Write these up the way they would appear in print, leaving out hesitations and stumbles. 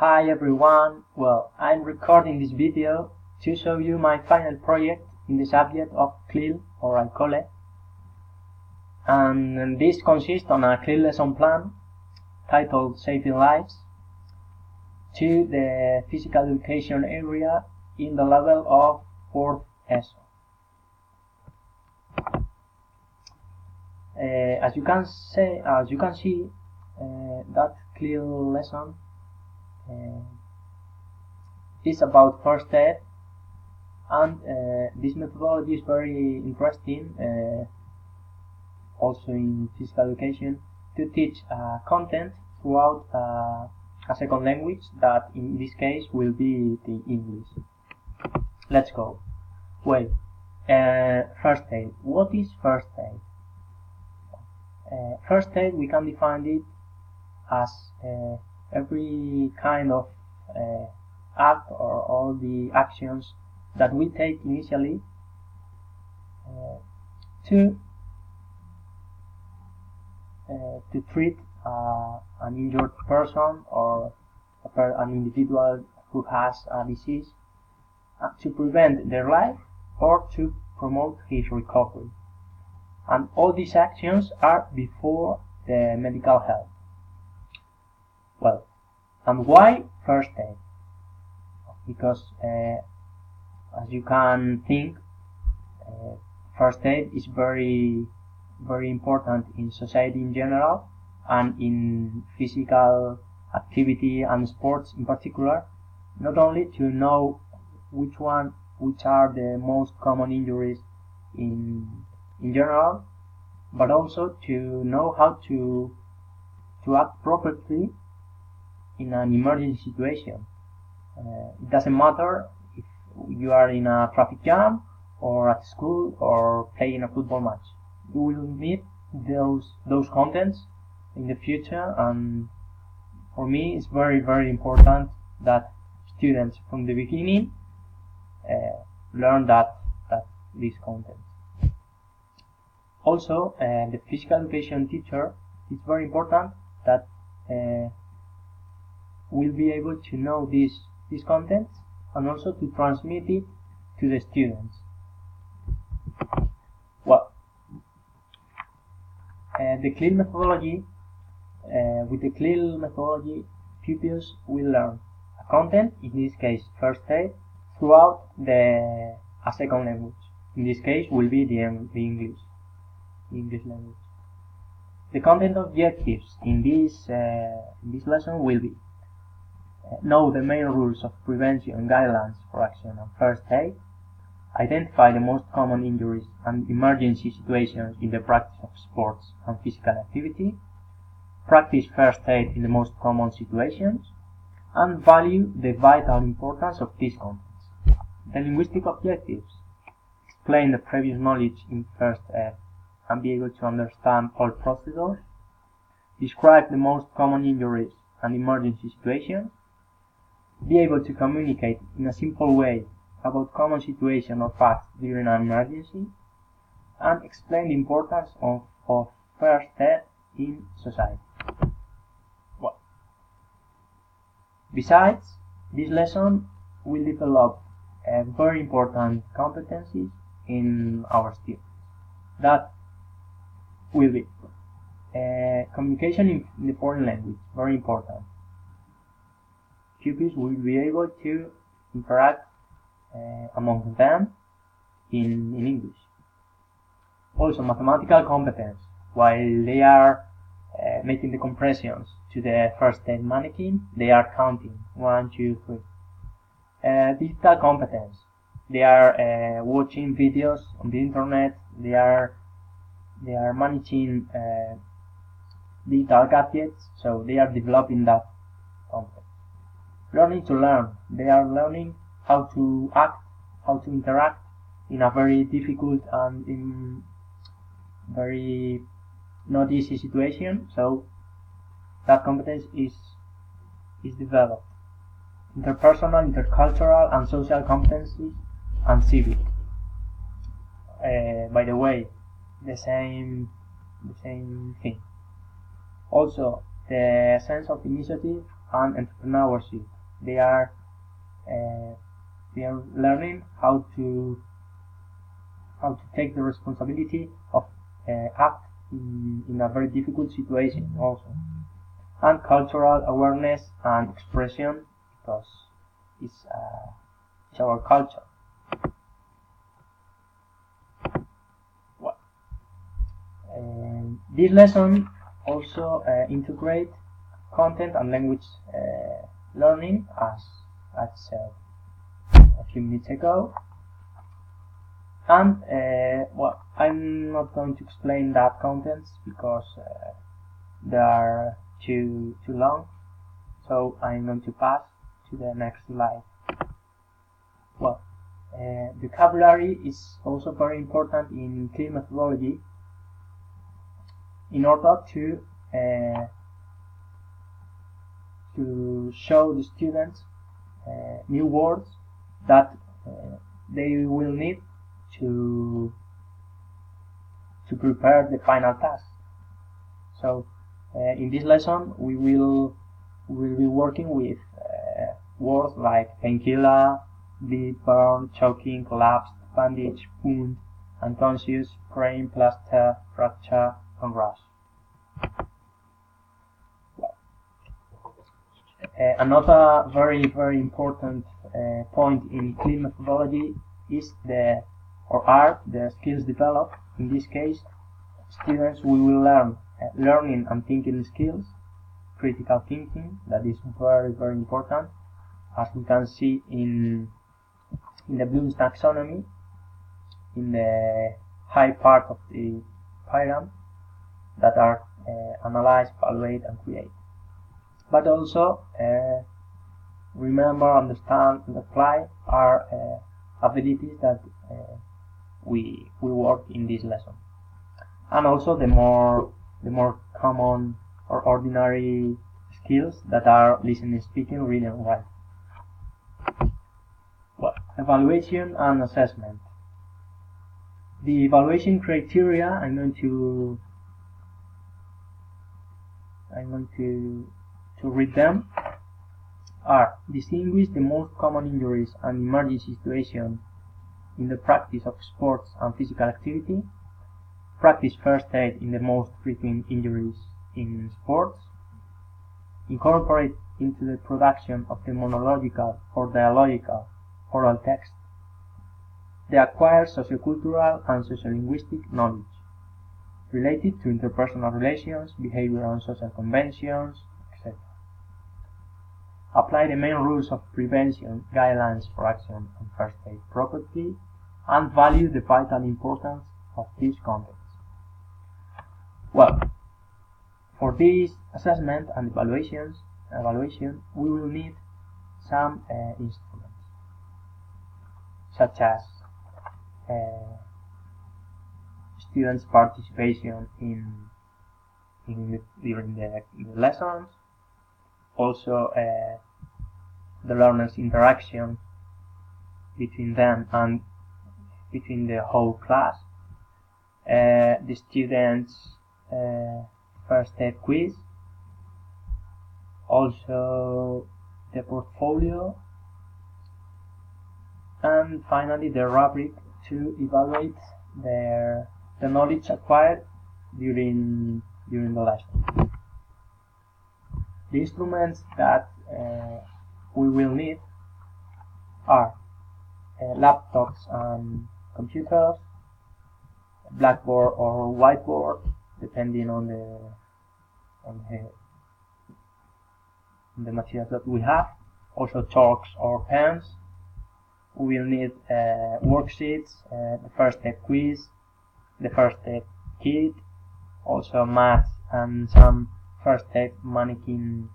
Hi everyone, well, I'm recording this video to show you my final project in the subject of Clil or alcohol, and this consists on a Clil lesson plan titled Saving Lives to the physical education area in the level of 4th ESO. As you can see, that Clil lesson is about first aid, and this methodology is very interesting also in physical education, to teach content throughout a second language that in this case will be the English. Let's go. Well, first aid. What is first aid? First aid, we can define it as every kind of act or all the actions that we take initially to treat an injured person or an individual who has a disease, to prevent their life or to promote his recovery. And all these actions are before the medical help. Well, and why first aid? Because as you can think, first aid is very important in society in general, and in physical activity and sports in particular, not only to know which are the most common injuries in general, but also to know how to act properly in an emergency situation. It doesn't matter if you are in a traffic jam or at school or playing a football match. You will need those contents in the future, and for me it's very important that students from the beginning learn these contents. Also, the physical education teacher, it's very important that will be able to know these contents and also to transmit it to the students. Well, the Clil methodology, with the Clil methodology, pupils will learn a content, in this case first aid, throughout a second language. In this case will be the English language. The content objectives in this lesson will be: know the main rules of prevention guidelines for action and first aid, identify the most common injuries and emergency situations in the practice of sports and physical activity, practice first aid in the most common situations, and value the vital importance of these contents. The linguistic objectives: explain the previous knowledge in first aid and be able to understand all procedures, describe the most common injuries and emergency situations, be able to communicate in a simple way about common situations or facts during an emergency, and explain the importance of first aid in society. Well, besides, this lesson will develop very important competencies in our students. That will be communication in the foreign language, very important. Pupils will be able to interact among them in English. Also, mathematical competence, while they are making the compressions to the first aid mannequin, they are counting 1, 2, 3. Digital competence, they are watching videos on the internet, they are managing digital gadgets, so they are developing that competence. Learning to learn, they are learning how to act, how to interact in a very difficult and in very not easy situation, so that competence is developed. Interpersonal, intercultural and social competencies, and civic. By the way, the same thing. Also, the sense of initiative and entrepreneurship. They are learning how to take the responsibility of act in a very difficult situation also, and cultural awareness and expression, because it's our culture. Well, this lesson also integrate content and language learning, as I said a few minutes ago. And well, I'm not going to explain that contents because they are too long, so I'm going to pass to the next slide. Well, vocabulary is also very important in Clil methodology in order to show the students new words that they will need to prepare the final task. So in this lesson we will be working with words like painkiller, bleed, burn, choking, collapsed, bandage, wound, unconscious, sprain, plaster, fracture, and rash. Another very important point in Clil methodology is the skills developed. In this case, students will learn learning and thinking skills, critical thinking, that is very important, as we can see in the Bloom's taxonomy, in the high part of the pyramid, that are analyze, evaluate, and create. But also remember, understand, and apply are abilities that we work in this lesson. And also the more common or ordinary skills that are listening, speaking, reading, and writing. Well, evaluation and assessment. The evaluation criteria, I'm going to read them, are: distinguish the most common injuries and emergency situations in the practice of sports and physical activity, practice first aid in the most frequent injuries in sports, incorporate into the production of the monological or dialogical oral text the acquired sociocultural and sociolinguistic knowledge related to interpersonal relations, behavior and social conventions, etc. Apply the main rules of prevention, guidelines for action and first aid properly, and value the vital importance of these contents. Well, for this assessment and evaluation, we will need some instruments, such as students' participation during the lessons, also the learners' interaction between them and between the whole class, the students' first aid quiz, also the portfolio, and finally the rubric to evaluate the knowledge acquired during the lesson. The instruments that we will need are laptops and computers, blackboard or whiteboard, depending on the materials that we have. Also chalks or pens. We will need worksheets, the first aid quiz, the first aid kit, also mats and some first aid mannequins,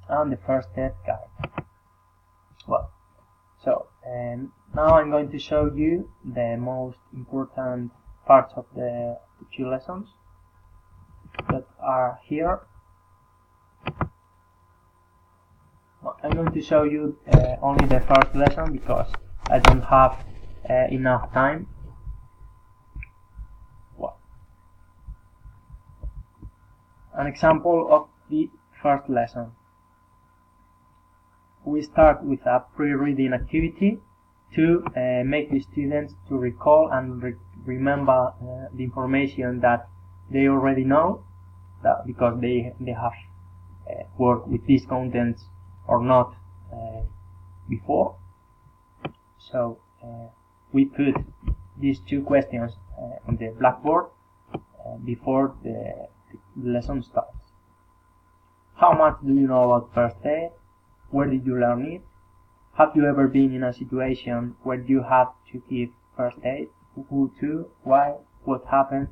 and the first aid guide. Well, so now I'm going to show you the most important parts of the two lessons that are here. I'm going to show you only the first lesson because I don't have enough time. Well, an example of the first lesson. We start with a pre-reading activity to make the students to recall and remember the information that they already know, that because they have worked with these contents or not before. So we put these two questions on the blackboard before the lesson starts. How much do you know about first aid? Where did you learn it? Have you ever been in a situation where you had to give first aid? Who to? Why? What happened?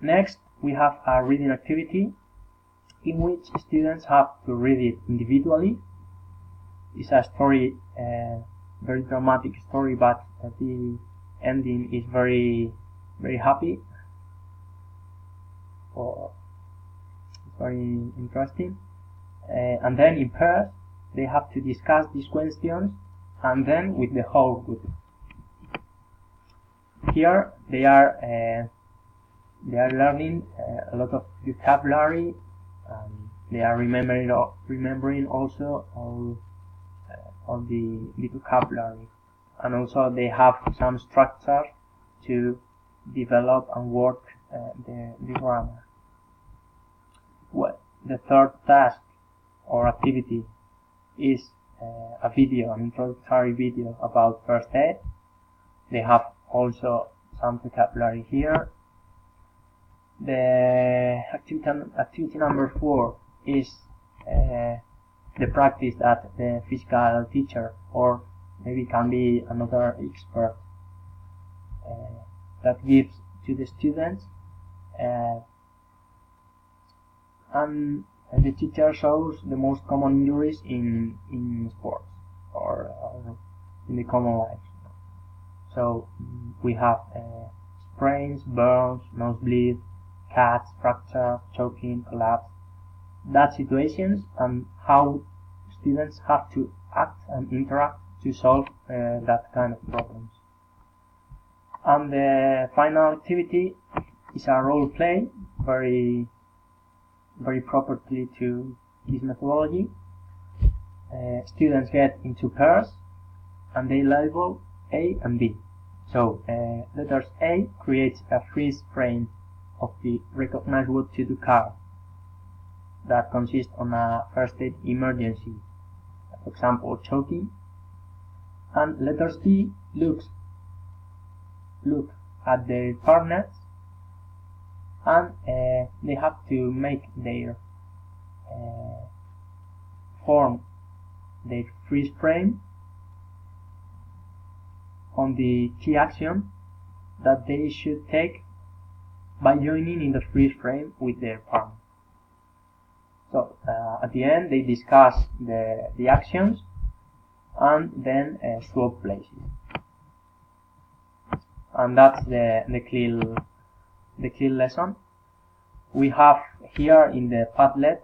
Next, we have a reading activity in which students have to read it individually. It's a story, very dramatic story, but the ending is very, very happy. It's very interesting. And then in pairs, they have to discuss these questions, and then with the whole group. Here they are learning a lot of vocabulary. They are remembering also all the vocabulary, and also they have some structure to develop and work the grammar. Well, the third task or activity is a video, an introductory video about first aid. They have also some vocabulary here. The activity number 4 is the practice that the physical teacher, or maybe can be another expert, that gives to the students, and the teacher shows the most common injuries in sports or in the common life. So we have sprains, burns, nosebleed, cuts, fractures, choking, collapse, that situations, and how students have to act and interact to solve that kind of problems. And the final activity is a role play, very properly to this methodology. Students get into pairs and they label A and B. So letters A creates a freeze frame of the recognized what to do card that consists on a first aid emergency, for example choking, and letters B look at their partners, and they have to make their form their freeze frame on the key action that they should take by joining in the freeze frame with their partner. So at the end they discuss the actions and then swap places. And that's the Clil lesson. We have here in the Padlet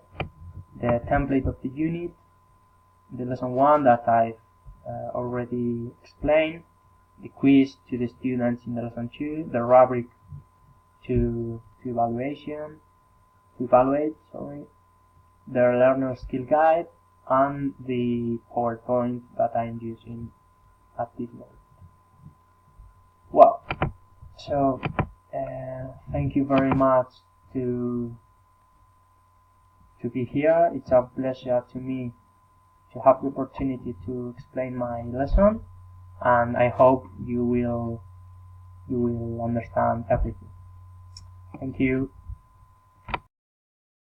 the template of the unit, the lesson 1 that I've already explained, the quiz to the students in the lesson 2, the rubric to evaluate, the learner skill guide, and the PowerPoint that I'm using at this moment. Well, so thank you very much to be here. It's a pleasure to me to have the opportunity to explain my lesson, and I hope you will understand everything. Thank you.